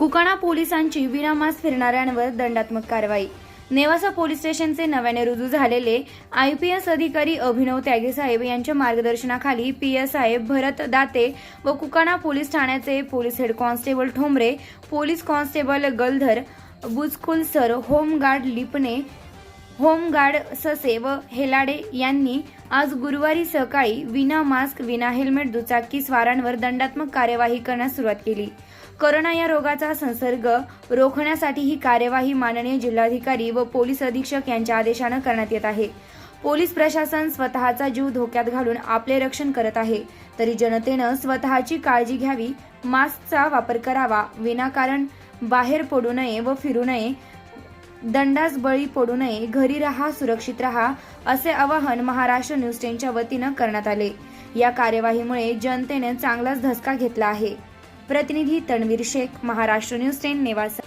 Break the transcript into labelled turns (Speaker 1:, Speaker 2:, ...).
Speaker 1: कुकाणा पोलिसांची विनामास्क फिरणाऱ्यांवर दंडात्मक कारवाई। नेवासा पोलीस स्टेशनचे नव्याने रुजू झालेले IPS अधिकारी अभिनव त्यागेसाहेब यांच्या मार्गदर्शनाखाली PSI भरत दाते व कुकाणा पोलीस ठाण्याचे police head constable Thombare, police constable Galdhar, Buchkul sir, home guard Lipane, home guard Sase व हेलाडे यांनी आज गुरुवारी सकाळी विना मास्क, विना हेल्मेट दुचाकी स्वारांवर दंडात्मक कार्यवाही करण्यास सुरुवात केली। कोरोना या रोगाचा संसर्ग रोखण्यासाठी ही कार्यवाही माननीय जिल्हाधिकारी व पोलीस अधीक्षक यांच्या आदेशाने करण्यात येत आहे। पोलीस प्रशासन स्वतःचा जीव धोक्यात घालून आपले रक्षण करत आहे, तरी जनतेनं स्वतःची काळजी घ्यावी, मास्कचा वापर करावा, विनाकारण बाहेर पडू नये व फिरू नये, दंडास बळी पडू नये, घरी राहा, सुरक्षित राहा, असे आवाहन महाराष्ट्र न्यूज 10च्या वतीनं करण्यात आले। या कार्यवाहीमुळे जनतेने चांगलाच धसका घेतला आहे। प्रतिनिधी तणवीर शेख, महाराष्ट्र न्यूज 10, नेवासा।